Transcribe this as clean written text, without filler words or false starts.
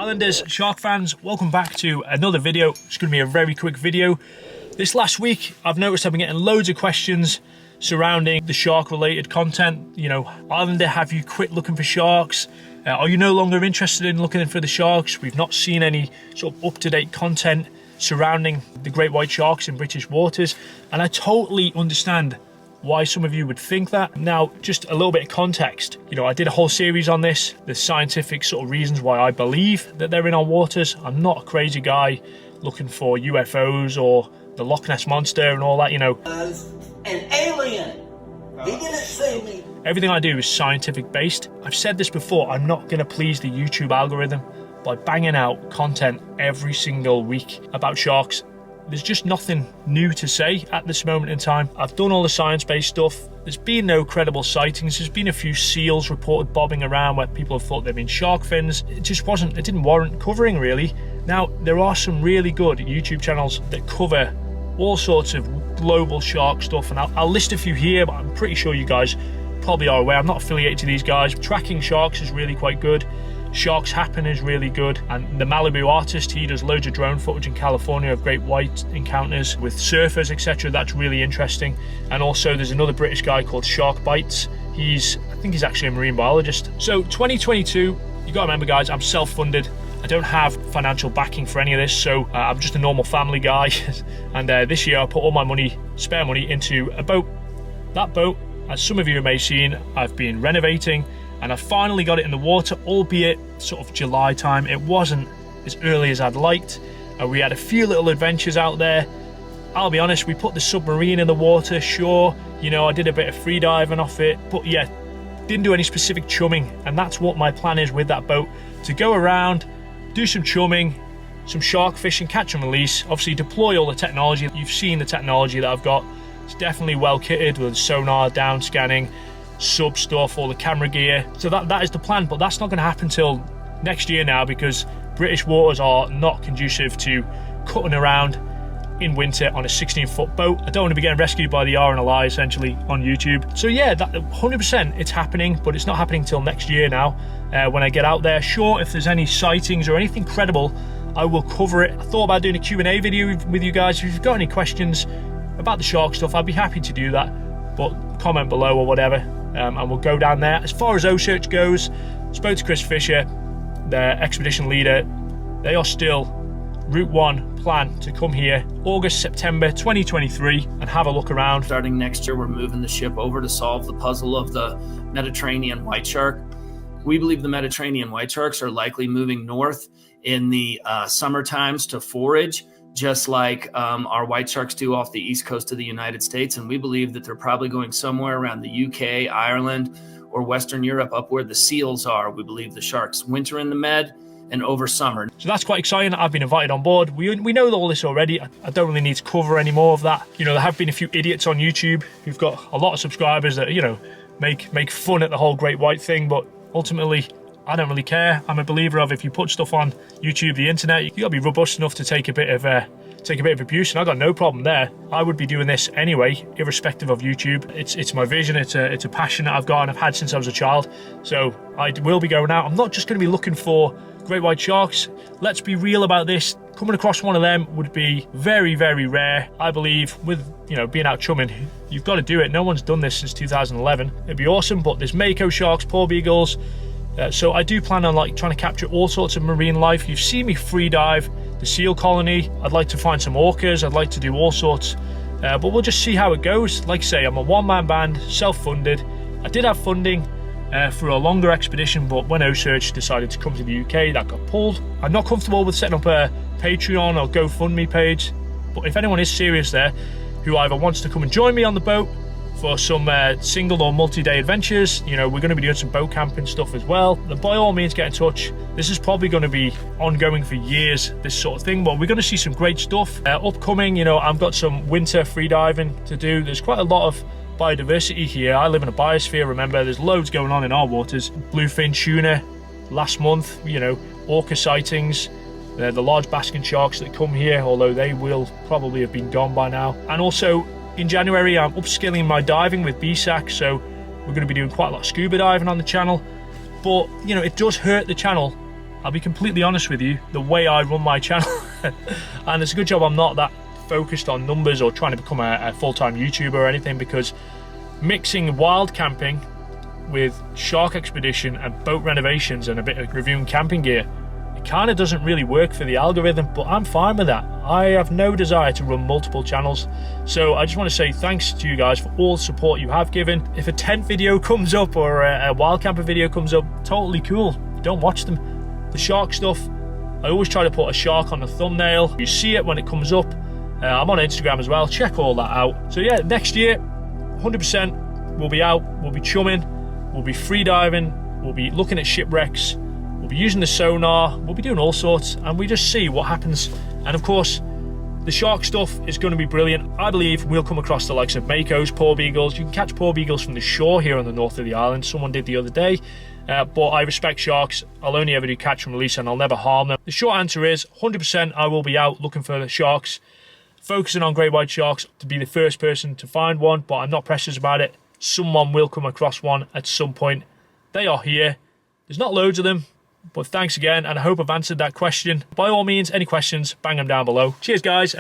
Islanders, shark fans, welcome back to another video. It's going to be a very quick video. This last week, I've noticed I've been getting loads of questions surrounding the shark related content. You know, Islander, have you quit looking for sharks? Are you no longer interested in looking for the sharks? We've not seen any sort of up-to-date content surrounding the great white sharks in British waters, and I totally understand why some of you would think that. Now, just a little bit of context. You know, I did a whole series on this, the scientific sort of reasons why I believe that they're in our waters. I'm not a crazy guy looking for UFOs or the Loch Ness Monster and all that, you know. An alien! He didn't see me! Everything I do is scientific based. I've said this before, I'm not going to please the YouTube algorithm by banging out content every single week about sharks. There's just nothing new to say at this moment in time. I've done all the science-based stuff. There's been no credible sightings. There's been a few seals reported bobbing around where people have thought they've been shark fins. It didn't warrant covering really. Now, there are some really good YouTube channels that cover all sorts of global shark stuff, and I'll list a few here, but I'm pretty sure you guys probably are aware. I'm not affiliated to these guys. Tracking Sharks is really quite good. Sharks Happen is really good, and the Malibu Artist, he does loads of drone footage in California of great white encounters with surfers, etc. That's really interesting. And also there's another British guy called Shark Bites. I think he's actually a marine biologist. So 2022, you gotta remember guys, I'm self-funded. I don't have financial backing for any of this, so I'm just a normal family guy. And this year I put all my spare money into a boat. That boat, as some of you may have seen, I've been renovating, and I finally got it in the water, albeit sort of July time. It wasn't as early as I'd liked. We had a few little adventures out there. I'll be honest, we put the submarine in the water, sure. You know, I did a bit of free diving off it, but yeah, didn't do any specific chumming. And that's what my plan is with that boat, to go around, do some chumming, some shark fishing, catch and release, obviously deploy all the technology. You've seen the technology that I've got. It's definitely well kitted with sonar, down scanning, sub stuff, all the camera gear. So that is the plan, but that's not going to happen till next year now, because British waters are not conducive to cutting around in winter on a 16-foot boat. I don't want to be getting rescued by the RNLI essentially on YouTube. So yeah, that 100% it's happening, but it's not happening till next year now. When I get out there, sure, if there's any sightings or anything credible, I will cover it. I thought about doing a Q&A video with you guys. If you've got any questions about the shark stuff, I'd be happy to do that, but comment below or whatever, and we'll go down there. As far as O-Search goes, spoke to Chris Fisher, their expedition leader. They are still Route 1 plan to come here August, September 2023 and have a look around. Starting next year, we're moving the ship over to solve the puzzle of the Mediterranean white shark. We believe the Mediterranean white sharks are likely moving north in the summer times to forage, just like our white sharks do off the east coast of the United States. And we believe that they're probably going somewhere around the UK, Ireland, or Western Europe, up where the seals are. We believe the sharks winter in the Med and over summer. So that's quite exciting. I've been invited on board. We know all this already. I don't really need to cover any more of that. You know, there have been a few idiots on YouTube who've got a lot of subscribers that, you know, make fun at the whole great white thing, but ultimately I don't really care. I'm a believer of, if you put stuff on YouTube, the internet, you gotta be robust enough to take a bit of abuse, and I got no problem there. I would be doing this anyway, irrespective of YouTube. It's my vision. It's a passion that I've got and I've had since I was a child. So I will be going out. I'm not just going to be looking for great white sharks. Let's be real about this. Coming across one of them would be very, very rare. I believe with, you know, being out chumming, you've got to do it. No one's done this since 2011. It'd be awesome, but there's mako sharks, paw beagles. So I do plan on like trying to capture all sorts of marine life. You've seen me free dive the seal colony. I'd like to find some orcas. I'd like to do all sorts, but we'll just see how it goes. Like I say, I'm a one-man band, self-funded. I did have funding for a longer expedition, but when O-Search decided to come to the UK, that got pulled. I'm not comfortable with setting up a Patreon or GoFundMe page, but if anyone is serious there, who either wants to come and join me on the boat for some single or multi-day adventures, you know, we're going to be doing some boat camping stuff as well, then by all means get in touch. This is probably going to be ongoing for years, this sort of thing, but we're going to see some great stuff upcoming. You know, I've got some winter free diving to do. There's quite a lot of biodiversity here. I live in a biosphere, remember. There's loads going on in our waters. Bluefin tuna last month, you know, orca sightings, the large basking sharks that come here, although they will probably have been gone by now. And also in January, I'm upskilling my diving with BSAC, so we're going to be doing quite a lot of scuba diving on the channel. But, you know, it does hurt the channel I'll be completely honest with you, the way I run my channel, and it's a good job I'm not that focused on numbers or trying to become a full-time YouTuber or anything, because mixing wild camping with shark expedition and boat renovations and a bit of reviewing camping gear, it kind of doesn't really work for the algorithm, but I'm fine with that. I have no desire to run multiple channels. So I just want to say thanks to you guys for all the support you have given. If a tent video comes up or a wild camper video comes up, totally cool. Don't watch them. The shark stuff, I always try to put a shark on the thumbnail. You see it when it comes up. I'm on Instagram as well. Check all that out. So yeah, next year, 100% we'll be out. We'll be chumming. We'll be free diving. We'll be looking at shipwrecks. We'll be using the sonar. We'll be doing all sorts, and we just see what happens. And of course, the shark stuff is going to be brilliant. I believe we'll come across the likes of makos, porbeagles. You can catch porbeagles from the shore here on the north of the island. Someone did the other day. But I respect sharks. I'll only ever do catch and release, and I'll never harm them. The short answer is 100% I will be out looking for the sharks, focusing on great white sharks to be the first person to find one, but I'm not precious about it. Someone will come across one at some point. They are here. There's not loads of them, but thanks again, and I hope I've answered that question. By all means, any questions, bang them down below. Cheers, guys.